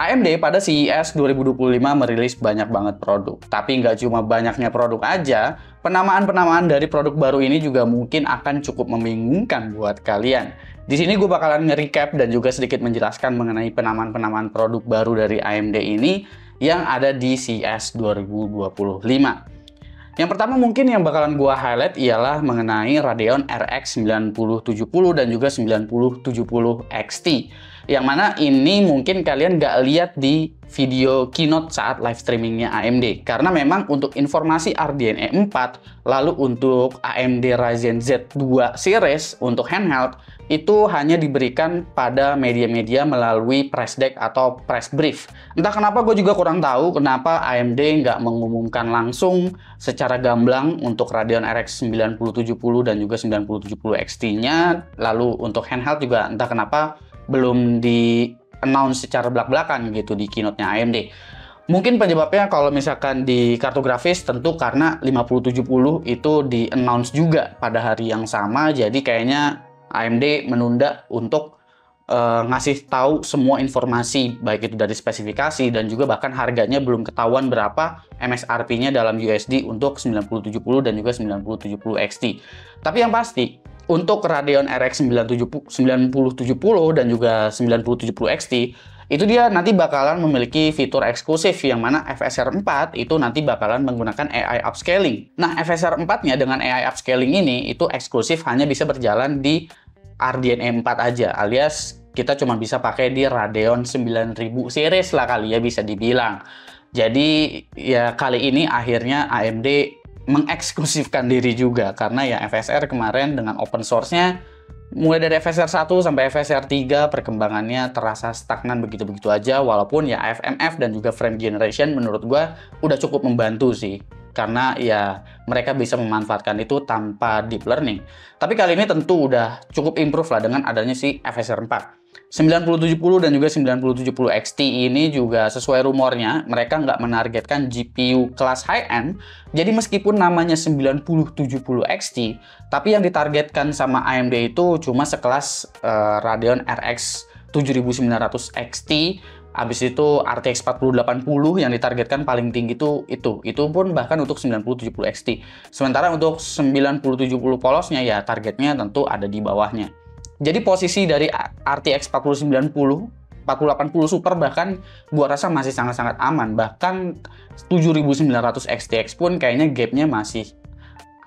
AMD pada CES 2025 merilis banyak banget produk. Tapi nggak cuma banyaknya produk aja, penamaan-penamaan dari produk baru ini juga mungkin akan cukup membingungkan buat kalian. Di sini gue bakalan nge-recap dan juga sedikit menjelaskan mengenai penamaan-penamaan produk baru dari AMD ini yang ada di CES 2025. Yang pertama mungkin yang bakalan gue highlight ialah mengenai Radeon RX 9070 dan juga 9070 XT. Yang mana ini mungkin kalian nggak lihat di video keynote saat live streamingnya AMD. Karena memang untuk informasi RDNA 4, lalu untuk AMD Ryzen Z2 series untuk handheld, itu hanya diberikan pada media-media melalui press deck atau press brief. Entah kenapa gue juga kurang tahu kenapa AMD nggak mengumumkan langsung secara gamblang untuk Radeon RX 9070 dan juga 9070 XT-nya. Lalu untuk handheld juga entah kenapa belum di-announce secara belak-belakan gitu di keynote-nya AMD. Mungkin penyebabnya kalau misalkan di kartu grafis tentu karena 5070 itu di-announce juga pada hari yang sama, jadi kayaknya AMD menunda untuk ngasih tahu semua informasi, baik itu dari spesifikasi dan juga bahkan harganya belum ketahuan berapa MSRP-nya dalam USD untuk 9070 dan juga 9070 XT. Tapi yang pasti, untuk Radeon RX 9070 dan juga 9070 XT, itu dia nanti bakalan memiliki fitur eksklusif yang mana FSR 4 itu nanti bakalan menggunakan AI upscaling. Nah, FSR 4-nya dengan AI upscaling ini itu eksklusif hanya bisa berjalan di RDNA 4 aja, alias kita cuma bisa pakai di Radeon 9000 series lah kali ya bisa dibilang. Jadi ya kali ini akhirnya AMD mengeksklusifkan diri juga karena ya FSR kemarin dengan open source-nya mulai dari FSR 1 sampai FSR 3 perkembangannya terasa stagnan begitu-begitu aja, walaupun ya FMF dan juga frame generation menurut gua udah cukup membantu sih karena ya mereka bisa memanfaatkan itu tanpa deep learning. Tapi kali ini tentu udah cukup improve lah dengan adanya si FSR 4. 9070 dan juga 9070 XT ini juga sesuai rumornya mereka nggak menargetkan GPU kelas high-end. Jadi meskipun namanya 9070 XT, tapi yang ditargetkan sama AMD itu cuma sekelas Radeon RX 7900 XT. Habis itu RTX 4080 yang ditargetkan paling tinggi itu pun bahkan untuk 9070 XT. Sementara untuk 9070 polosnya ya targetnya tentu ada di bawahnya. Jadi posisi dari RTX 4090, 4080 Super bahkan gua rasa masih sangat-sangat aman. Bahkan 7900 XTX pun kayaknya gapnya masih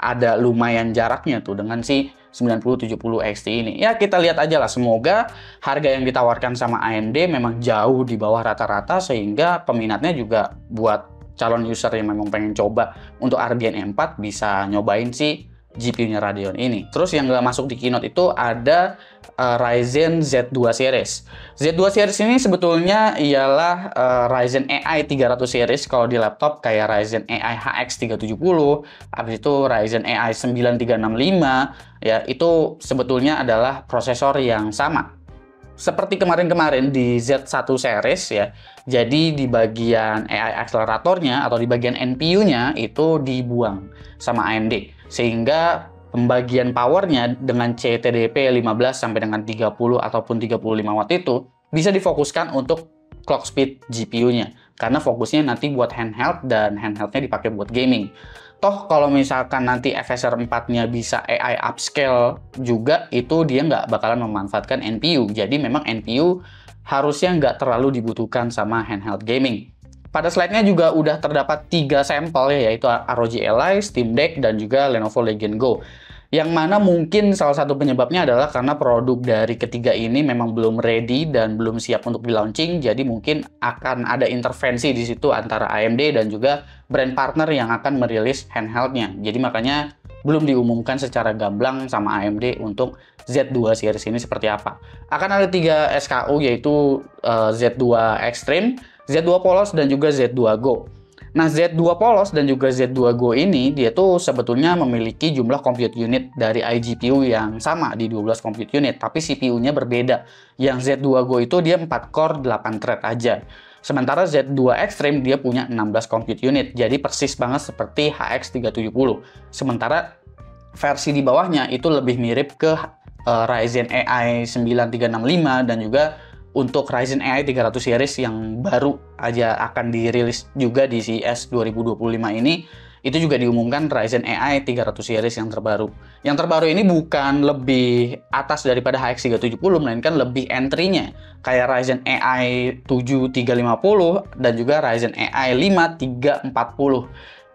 ada lumayan jaraknya tuh dengan si 9070 XT ini. Ya kita lihat aja lah, semoga harga yang ditawarkan sama AMD memang jauh di bawah rata-rata sehingga peminatnya juga buat calon user yang memang pengen coba untuk RDNA 4 bisa nyobain si GPU-nya Radeon ini. Terus yang nggak masuk di keynote itu ada Ryzen Z2 series. Z2 series ini sebetulnya ialah Ryzen AI 300 series kalau di laptop kayak Ryzen AI HX 370, habis itu Ryzen AI 9365, ya itu sebetulnya adalah prosesor yang sama. Seperti kemarin-kemarin di Z1 series ya, jadi di bagian AI akseleratornya atau di bagian NPU-nya itu dibuang sama AMD. Sehingga pembagian powernya dengan CTDP 15 sampai dengan 30 ataupun 35 watt itu bisa difokuskan untuk clock speed GPU-nya. Karena fokusnya nanti buat handheld dan handheldnya dipakai buat gaming. Toh kalau misalkan nanti FSR 4-nya bisa AI upscale juga, itu dia nggak bakalan memanfaatkan NPU. Jadi memang NPU harusnya nggak terlalu dibutuhkan sama handheld gaming. Pada slide-nya juga udah terdapat 3 sampel ya, yaitu ROG Ally, Steam Deck, dan juga Lenovo Legion Go. Yang mana mungkin salah satu penyebabnya adalah karena produk dari ketiga ini memang belum ready dan belum siap untuk di-launching, jadi mungkin akan ada intervensi di situ antara AMD dan juga brand partner yang akan merilis handheldnya. Jadi makanya belum diumumkan secara gamblang sama AMD untuk Z2 series ini seperti apa. Akan ada 3 SKU yaitu Z2 Extreme, Z2 Polos, dan juga Z2 Go. Nah, Z2 Polos dan juga Z2 Go ini dia tuh sebetulnya memiliki jumlah compute unit dari iGPU yang sama di 12 compute unit, tapi CPU-nya berbeda. Yang Z2 Go itu dia 4 core 8 thread aja. Sementara Z2 Extreme dia punya 16 compute unit, jadi persis banget seperti HX 370. Sementara versi di bawahnya itu lebih mirip ke Ryzen AI 9365 dan juga untuk Ryzen AI 300 series yang baru aja akan dirilis juga di CES 2025 ini, itu juga diumumkan Ryzen AI 300 series yang terbaru. Yang terbaru ini bukan lebih atas daripada HX 370, melainkan lebih entry-nya. Kayak Ryzen AI 7 350 dan juga Ryzen AI 5 340.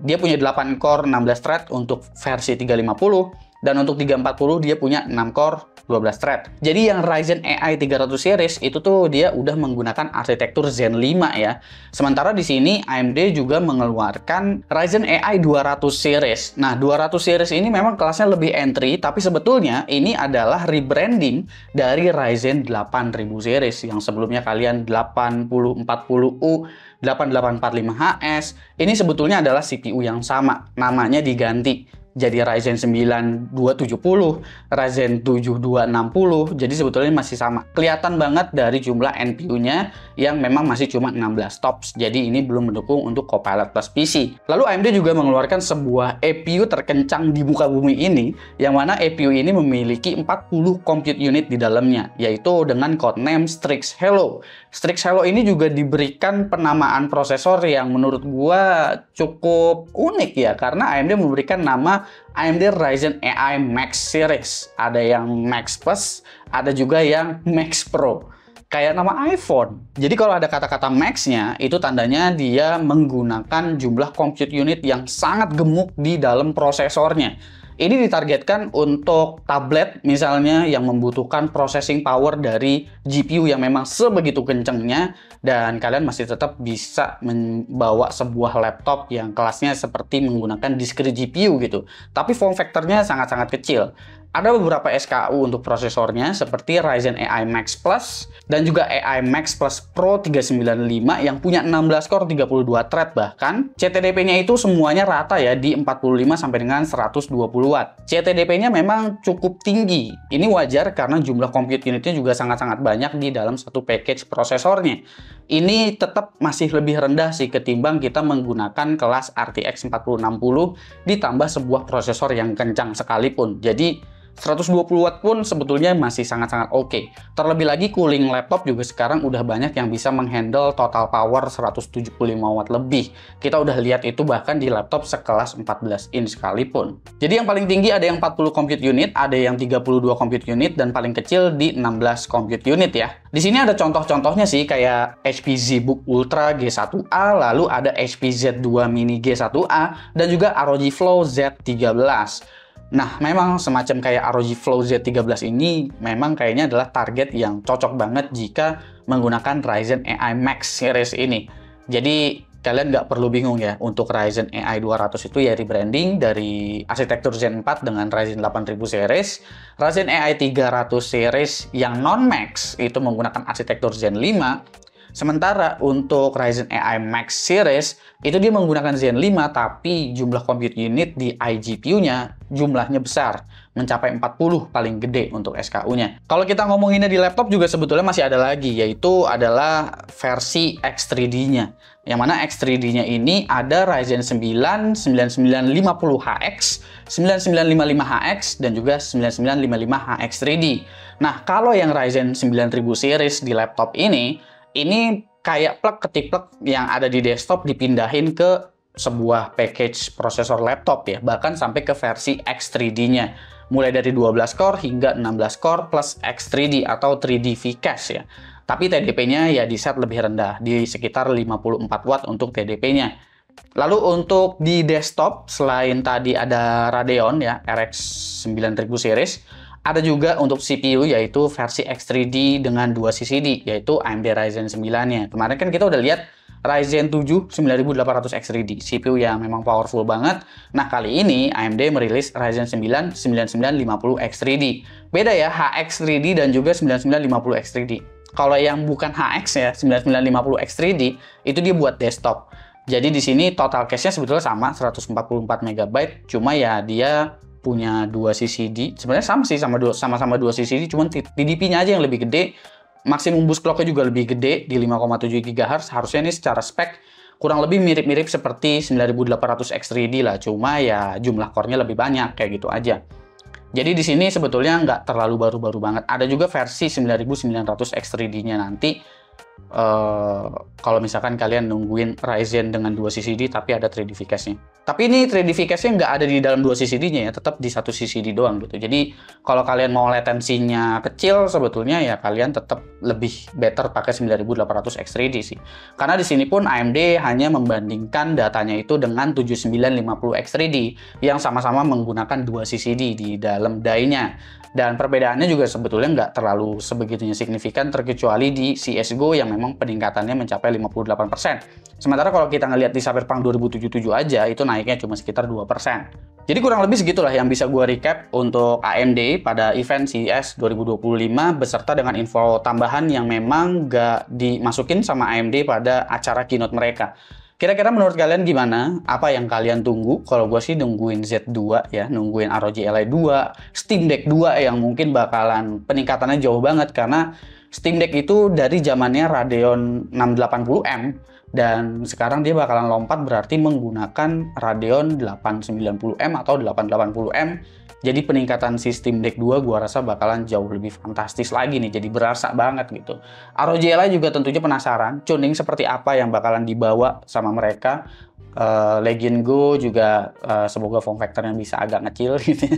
Dia punya 8 core 16 thread untuk versi 350, dan untuk 340 dia punya 6 core 12 thread. Jadi yang Ryzen AI 300 series itu tuh dia udah menggunakan arsitektur Zen 5 ya. Sementara di sini AMD juga mengeluarkan Ryzen AI 200 series. Nah, 200 series ini memang kelasnya lebih entry, tapi sebetulnya ini adalah rebranding dari Ryzen 8000 series yang sebelumnya kalian 8040U, 8845HS. Ini sebetulnya adalah CPU yang sama, namanya diganti jadi Ryzen 9 270, Ryzen 7 260, jadi sebetulnya masih sama. Kelihatan banget dari jumlah NPU-nya yang memang masih cuma 16 TOPS, jadi ini belum mendukung untuk Copilot Plus PC. Lalu AMD juga mengeluarkan sebuah APU terkencang di muka bumi ini, yang mana APU ini memiliki 40 compute unit di dalamnya, yaitu dengan codename Strix Hello. Strix Hello ini juga diberikan penamaan prosesor yang menurut gua cukup unik ya, karena AMD memberikan nama AMD Ryzen AI Max Series. Ada yang Max Plus, ada juga yang Max Pro. Kayak nama iPhone. Jadi kalau ada kata-kata Max-nya, itu tandanya dia menggunakan jumlah compute unit yang sangat gemuk di dalam prosesornya. Ini ditargetkan untuk tablet misalnya yang membutuhkan processing power dari GPU yang memang sebegitu kencengnya, dan kalian masih tetap bisa membawa sebuah laptop yang kelasnya seperti menggunakan discrete GPU gitu. Tapi form factor-nya sangat-sangat kecil. Ada beberapa SKU untuk prosesornya seperti Ryzen AI Max Plus dan juga AI Max Plus Pro 395 yang punya 16 core 32 thread bahkan. CTDP-nya itu semuanya rata ya di 45 sampai dengan 120 watt. CTDP-nya memang cukup tinggi. Ini wajar karena jumlah compute unitnya juga sangat-sangat banyak di dalam satu package prosesornya. Ini tetap masih lebih rendah sih ketimbang kita menggunakan kelas RTX 4060 ditambah sebuah prosesor yang kencang sekalipun. Jadi 120 watt pun sebetulnya masih sangat-sangat oke. Terlebih lagi cooling laptop juga sekarang udah banyak yang bisa menghandle total power 175 watt lebih. Kita udah lihat itu bahkan di laptop sekelas 14 inch sekalipun. Jadi yang paling tinggi ada yang 40 compute unit, ada yang 32 compute unit, dan paling kecil di 16 compute unit ya. Di sini ada contoh-contohnya sih kayak HP ZBook Ultra G1A, lalu ada HP Z2 Mini G1A, dan juga ROG Flow Z13. Nah, memang semacam kayak ROG Flow Z13 ini memang kayaknya adalah target yang cocok banget jika menggunakan Ryzen AI Max series ini. Jadi, kalian nggak perlu bingung ya, untuk Ryzen AI 200 itu ya rebranding dari arsitektur Zen 4 dengan Ryzen 8000 series. Ryzen AI 300 series yang non-Max itu menggunakan arsitektur Zen 5. Sementara untuk Ryzen AI Max Series, itu dia menggunakan Zen 5, tapi jumlah compute unit di iGPU-nya jumlahnya besar, mencapai 40 paling gede untuk SKU-nya. Kalau kita ngomonginnya di laptop juga sebetulnya masih ada lagi, yaitu adalah versi X3D-nya. Yang mana X3D-nya ini ada Ryzen 9 9950HX, 9955HX, dan juga 9955HX 3D. Nah, kalau yang Ryzen 9000 series di laptop ini kayak plug ketiplek yang ada di desktop dipindahin ke sebuah package prosesor laptop ya, bahkan sampai ke versi X3D-nya. Mulai dari 12 core hingga 16 core plus X3D atau 3D V-Cache ya. Tapi TDP-nya ya di set lebih rendah, di sekitar 54 watt untuk TDP-nya. Lalu untuk di desktop, selain tadi ada Radeon ya, RX 9000 series, ada juga untuk CPU yaitu versi X3D dengan 2 CCD, yaitu AMD Ryzen 9-nya. Kemarin kan kita udah lihat Ryzen 7 9800 X3D, CPU yang memang powerful banget. Nah, kali ini AMD merilis Ryzen 9 9950 X3D. Beda ya, HX 3D dan juga 9950 X3D. Kalau yang bukan HX ya, 9950 X3D, itu dia buat desktop. Jadi di sini total cache-nya sebetulnya sama, 144 MB, cuma ya dia punya 2 CCD. Sebenarnya sama sih, sama-sama 2 CCD, cuman TDP-nya aja yang lebih gede. Maksimum boost clock-nya juga lebih gede di 5,7 GHz. Harusnya ini secara spek kurang lebih mirip-mirip seperti 9800 X3D lah. Cuma ya jumlah core-nya lebih banyak, kayak gitu aja. Jadi di sini sebetulnya nggak terlalu baru-baru banget. Ada juga versi 9900 X3D-nya nanti. Kalau misalkan kalian nungguin Ryzen dengan 2 CCD tapi ada 3D V-Cache-nya. Tapi ini 3D V-Cache-nya nggak ada di dalam 2 CCD-nya ya, tetap di satu CCD doang gitu. Jadi kalau kalian mau latensinya kecil, sebetulnya ya kalian tetap lebih better pakai 9800 X3D sih. Karena di sini pun AMD hanya membandingkan datanya itu dengan 7950 X3D yang sama-sama menggunakan 2 CCD di dalam die-nya. Dan perbedaannya juga sebetulnya nggak terlalu sebegitunya signifikan, terkecuali di CSGO yang memang peningkatannya mencapai 58%. Sementara kalau kita ngelihat di Cyberpunk 2077 aja, itu naiknya cuma sekitar 2%. Jadi kurang lebih segitulah yang bisa gue recap untuk AMD pada event CES 2025 beserta dengan info tambahan yang memang nggak dimasukin sama AMD pada acara keynote mereka. Kira-kira menurut kalian gimana? Apa yang kalian tunggu? Kalau gue sih nungguin Z2 ya, nungguin ROG Ally 2, Steam Deck 2 yang mungkin bakalan peningkatannya jauh banget karena Steam Deck itu dari zamannya Radeon 680M dan sekarang dia bakalan lompat berarti menggunakan Radeon 890M atau 880M. Jadi peningkatan si Steam Deck 2 gua rasa bakalan jauh lebih fantastis lagi nih, jadi berasa banget gitu. ROG Ally juga tentunya penasaran tuning seperti apa yang bakalan dibawa sama mereka. Legion Go juga semoga form factornya bisa agak ngecil gitu.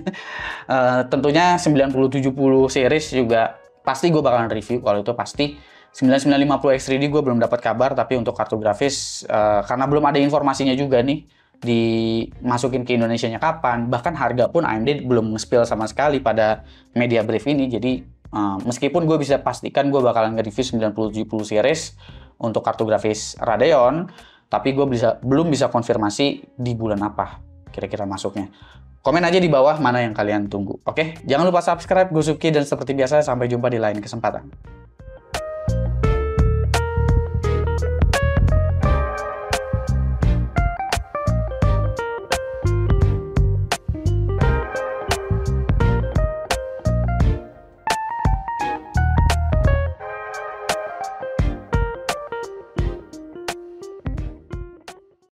Tentunya 9070 series juga pasti gue bakalan review kalau itu pasti. 9950 X3D gue belum dapat kabar, tapi untuk kartu grafis karena belum ada informasinya juga nih dimasukin ke Indonesianya kapan, bahkan harga pun AMD belum nge-spill sama sekali pada media brief ini. Jadi meskipun gue bisa pastikan gue bakalan nge-review 9070 series untuk kartu grafis Radeon, tapi gue belum bisa konfirmasi di bulan apa kira-kira masuknya. Komen aja di bawah mana yang kalian tunggu. Oke, jangan lupa subscribe. Gue Suki dan seperti biasa sampai jumpa di lain kesempatan.